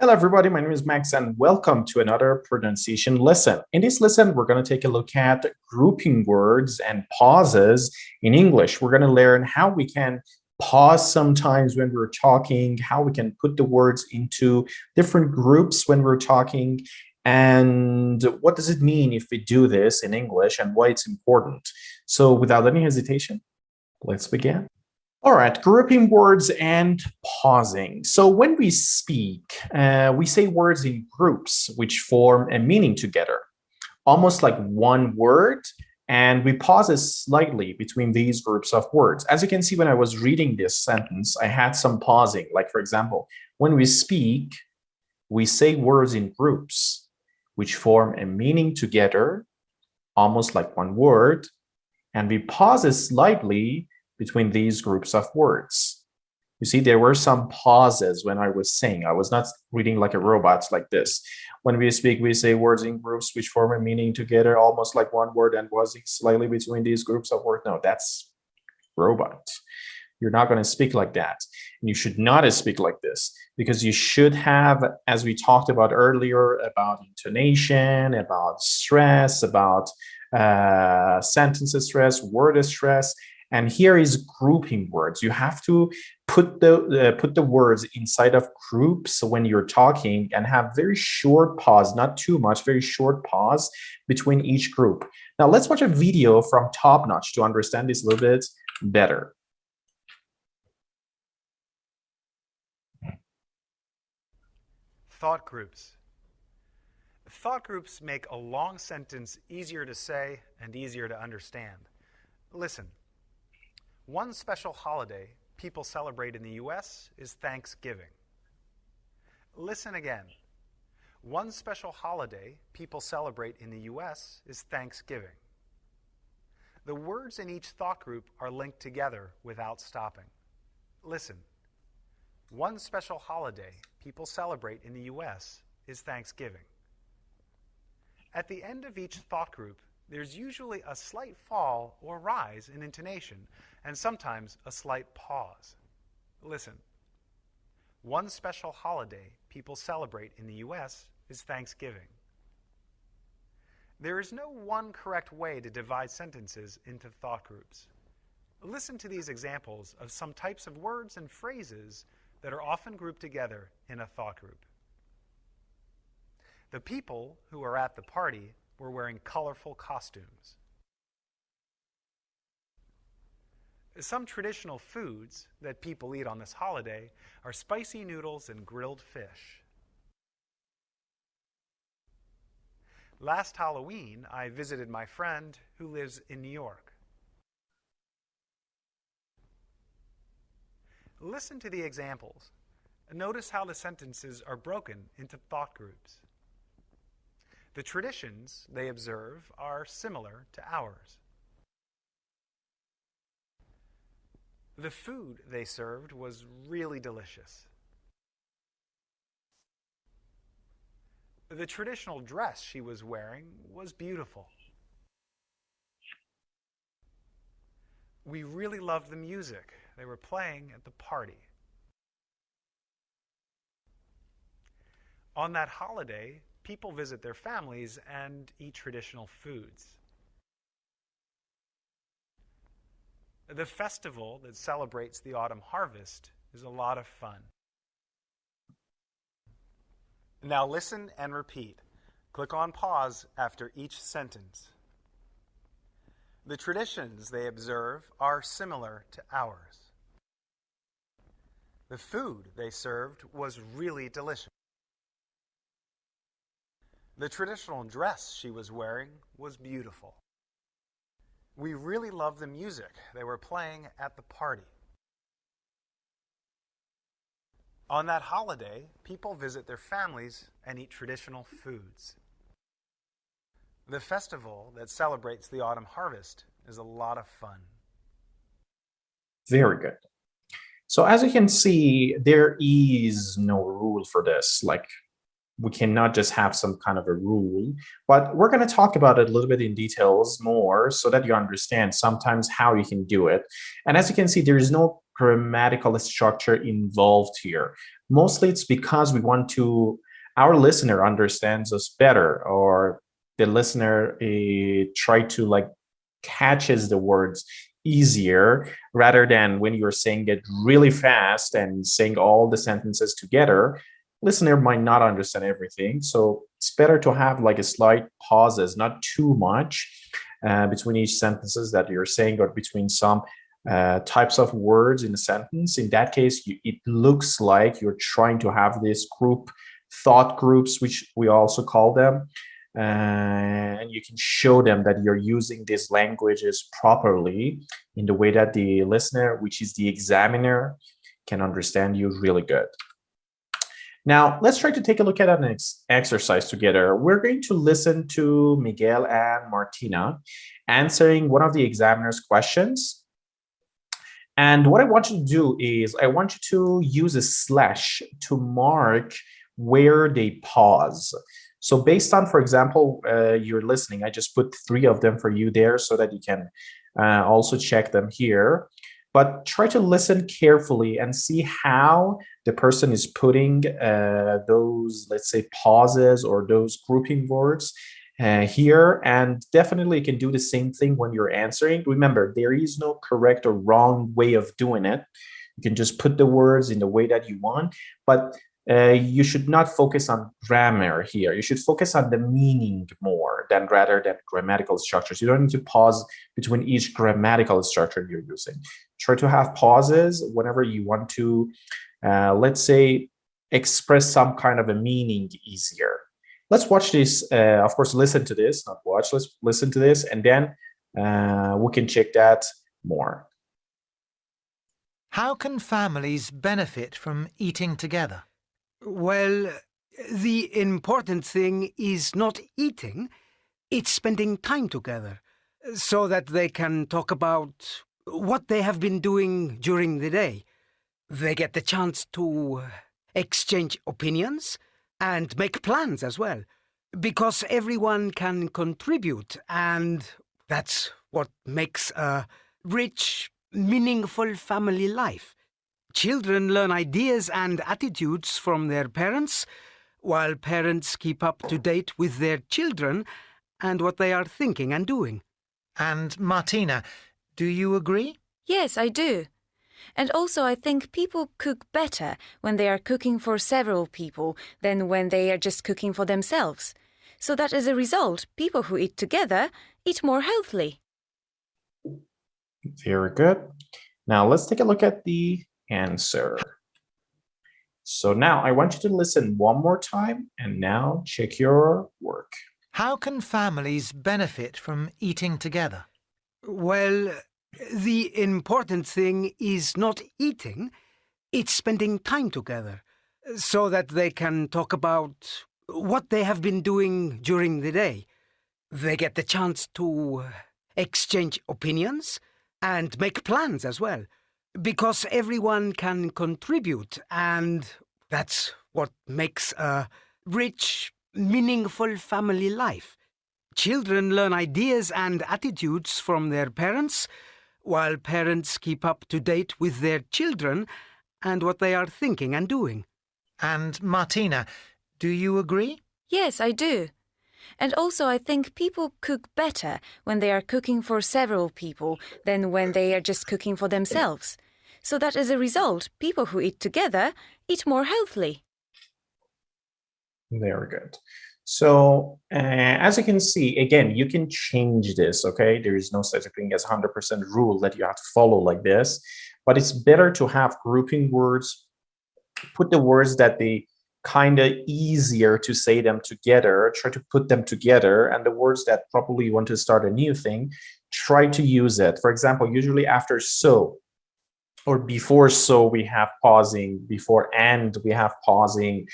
Hello, everybody. My name is Max, and welcome to another pronunciation lesson. In this lesson, we're going to take a look at grouping words and pauses in English. We're going to learn how we can pause sometimes when we're talking, how we can put the words into different groups when we're talking, and what does it mean if we do this in English and why it's important. So, without any hesitation, let's begin. All right, grouping words and pausing. So when we speak, we say words in groups which form a meaning together, almost like one word, and we pause it slightly between these groups of words. As you can see, when I was reading this sentence, I had some pausing. Like, for example, when we speak, we say words in groups which form a meaning together, almost like one word, and we pause it slightly between these groups of words. You see, there were some pauses when I was saying. I was not reading like a robot like this. When we speak, we say words in groups which form a meaning together, almost like one word, and pausing slightly between these groups of words. No, that's robot. You're not going to speak like that. And you should not speak like this because you should have, as we talked about earlier, about intonation, about stress, about sentence stress, word stress. And here is grouping words. You have to put the words inside of groups when you're talking and have very short pause, not too much, very short pause between each group. Now let's watch a video from Top Notch to understand this a little bit better. Thought groups. Thought groups make a long sentence easier to say and easier to understand. Listen. One special holiday people celebrate in the U.S. is Thanksgiving. Listen again. One special holiday people celebrate in the U.S. is Thanksgiving. The words in each thought group are linked together without stopping. Listen. One special holiday people celebrate in the U.S. is Thanksgiving. At the end of each thought group, there's usually a slight fall or rise in intonation, and sometimes a slight pause. Listen. One special holiday people celebrate in the U.S. is Thanksgiving. There is no one correct way to divide sentences into thought groups. Listen to these examples of some types of words and phrases that are often grouped together in a thought group. The people who are at the party were wearing colorful costumes. Some traditional foods that people eat on this holiday are spicy noodles and grilled fish. Last Halloween, I visited my friend who lives in New York. Listen to the examples. Notice how the sentences are broken into thought groups. The traditions they observe are similar to ours. The food they served was really delicious. The traditional dress she was wearing was beautiful. We really loved the music they were playing at the party. On that holiday, people visit their families and eat traditional foods. The festival that celebrates the autumn harvest is a lot of fun. Now listen and repeat. Click on pause after each sentence. The traditions they observe are similar to ours. The food they served was really delicious. The traditional dress she was wearing was beautiful. We really loved the music they were playing at the party. On that holiday, people visit their families and eat traditional foods. The festival that celebrates the autumn harvest is a lot of fun. Very good. So as you can see, there is no rule for this. Like, we cannot just have some kind of a rule, but we're going to talk about it a little bit in details more so that you understand sometimes how you can do it. And as you can see, there is no grammatical structure involved here. Mostly it's because we want to, our listener understands us better, or the listener try to like catches the words easier, rather than when you're saying it really fast and saying all the sentences together, listener might not understand everything. So it's better to have like a slight pauses, not too much, between each sentences that you're saying, or between some types of words in a sentence. In that case, it looks like you're trying to have this thought groups, which we also call them, and you can show them that you're using these languages properly in the way that the listener, which is the examiner, can understand you really good. Now, let's try to take a look at an exercise together. We're going to listen to Miguel and Martina answering one of the examiner's questions. And what I want you to do is I want you to use a slash to mark where they pause. So based on, for example, you're listening, I just put 3 of them for you there so that you can also check them here. But try to listen carefully and see how the person is putting those, let's say, pauses or those grouping words here. And definitely you can do the same thing when you're answering. Remember, there is no correct or wrong way of doing it. You can just put the words in the way that you want, but you should not focus on grammar here. You should focus on the meaning more rather than grammatical structures. You don't need to pause between each grammatical structure you're using. Try to have pauses whenever you want to, let's say, express some kind of a meaning easier. Let's watch this. Of course, listen to this, not watch. Let's listen to this, and then we can check that more. How can families benefit from eating together? Well, the important thing is not eating, it's spending time together, so that they can talk about what they have been doing during the day. They get the chance to exchange opinions and make plans as well, because everyone can contribute, and that's what makes a rich, meaningful family life. Children learn ideas and attitudes from their parents, while parents keep up to date with their children and what they are thinking and doing. And Martina, do you agree? Yes, I do. And also I think people cook better when they are cooking for several people than when they are just cooking for themselves. So that as a result, people who eat together eat more healthily. Very good. Now let's take a look at the answer. So now I want you to listen one more time and now check your work. How can families benefit from eating together? Well, the important thing is not eating, it's spending time together, so that they can talk about what they have been doing during the day. They get the chance to exchange opinions and make plans as well, because everyone can contribute, and that's what makes a rich, meaningful family life. Children learn ideas and attitudes from their parents, while parents keep up to date with their children and what they are thinking and doing. And Martina, do you agree? Yes, I do. And also I think people cook better when they are cooking for several people than when they are just cooking for themselves. So that as a result, people who eat together eat more healthily. Very good. So as you can see, again, you can change this, okay? There is no such thing as 100% rule that you have to follow like this, but it's better to have grouping words, put the words that they kind of easier to say them together, try to put them together, and the words that probably you want to start a new thing, try to use it. For example, usually after so or before so we have pausing, before and we have pausing.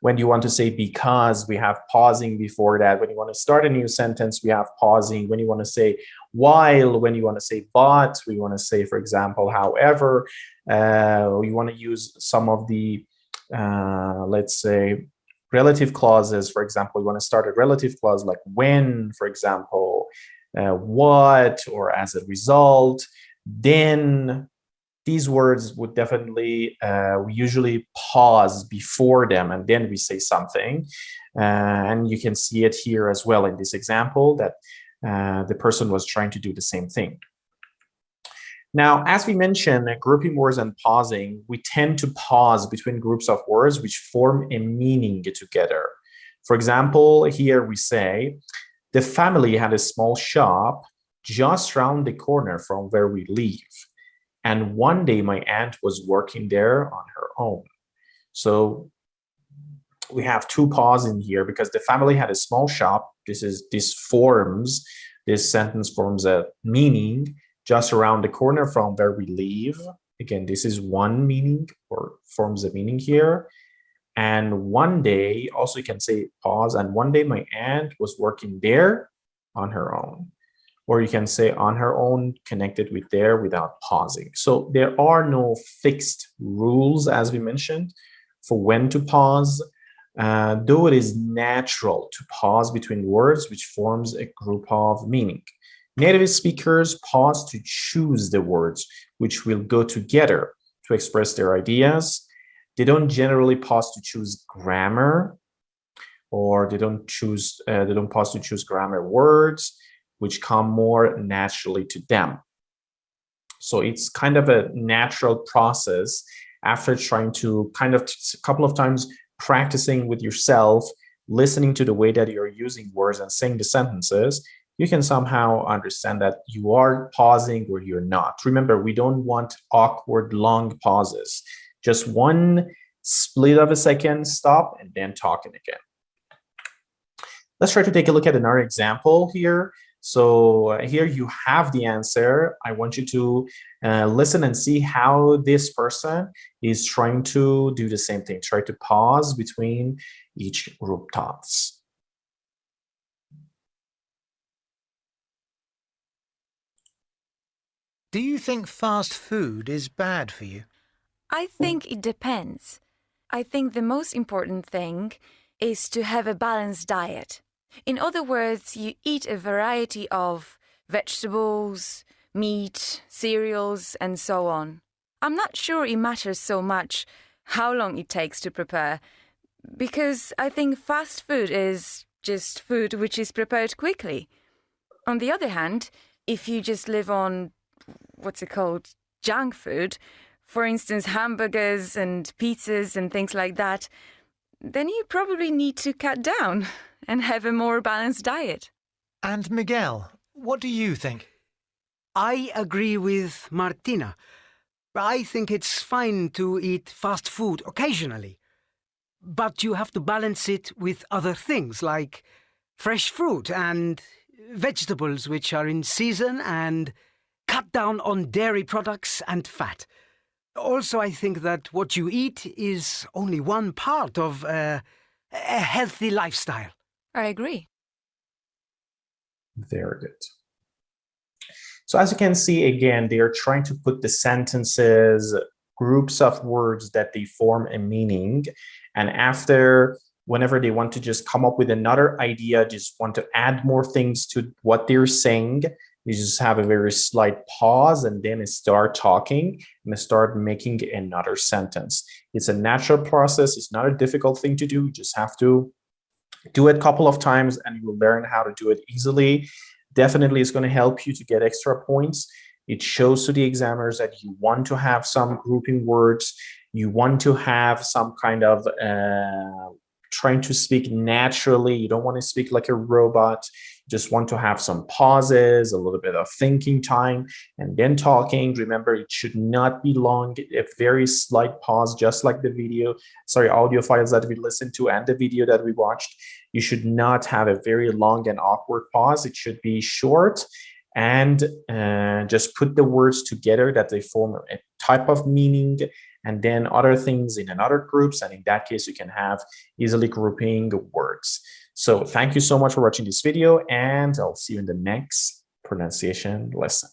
When you want to say because, we have pausing before that. When you want to start a new sentence, we have pausing. When you want to say while, when you want to say but, we want to say, for example, however, you want to use some of the, let's say, relative clauses. For example, you want to start a relative clause like when, for example, what, or as a result, then, these words would definitely, we usually pause before them and then we say something. And you can see it here as well in this example that the person was trying to do the same thing. Now, as we mentioned, grouping words and pausing, we tend to pause between groups of words which form a meaning together. For example, here we say, the family had a small shop just round the corner from where we live. And one day my aunt was working there on her own. So we have two pauses in here because the family had a small shop. This sentence forms a meaning just around the corner from where we live. Again, this is one meaning or forms a meaning here. And one day, also you can say pause, and one day my aunt was working there on her own. Or you can say on her own connected with there without pausing. So there are no fixed rules, as we mentioned, for when to pause, though it is natural to pause between words which forms a group of meaning. Native speakers pause to choose the words which will go together to express their ideas. They don't generally pause to choose grammar, or they don't pause to choose grammar words which come more naturally to them. So it's kind of a natural process after trying to kind of a couple of times practicing with yourself, listening to the way that you're using words and saying the sentences, you can somehow understand that you are pausing or you're not. Remember, we don't want awkward long pauses. Just one split of a second, stop, and then talking again. Let's try to take a look at another example here. So here you have the answer. I want you to listen and see how this person is trying to do the same thing. Try to pause between each group thoughts. Do you think fast food is bad for you? I think it depends. I think the most important thing is to have a balanced diet. In other words, you eat a variety of vegetables, meat, cereals, and so on. I'm not sure it matters so much how long it takes to prepare, because I think fast food is just food which is prepared quickly. On the other hand, if you just live on, junk food, for instance, hamburgers and pizzas and things like that, then you probably need to cut down and have a more balanced diet. And Miguel, what do you think? I agree with Martina. I think it's fine to eat fast food occasionally, but you have to balance it with other things like fresh fruit and vegetables which are in season, and cut down on dairy products and fat. Also, I think that what you eat is only one part of a healthy lifestyle. I agree. Very good. So as you can see, again, they are trying to put the sentences, groups of words that they form a meaning. And after, whenever they want to just come up with another idea, just want to add more things to what they're saying, you just have a very slight pause and then start talking and start making another sentence. It's a natural process. It's not a difficult thing to do. You just have to do it a couple of times and you will learn how to do it easily. Definitely it's going to help you to get extra points. It shows to the examiners that you want to have some grouping words. You want to have some kind of trying to speak naturally. You don't want to speak like a robot. You just want to have some pauses, a little bit of thinking time, and then talking. Remember, it should not be long, a very slight pause, just like the audio files that we listened to and the video that we watched. You should not have a very long and awkward pause. It should be short and just put the words together that they form a type of meaning, and then other things in another groups. And in that case, you can have easily grouping words. So thank you so much for watching this video, and I'll see you in the next pronunciation lesson.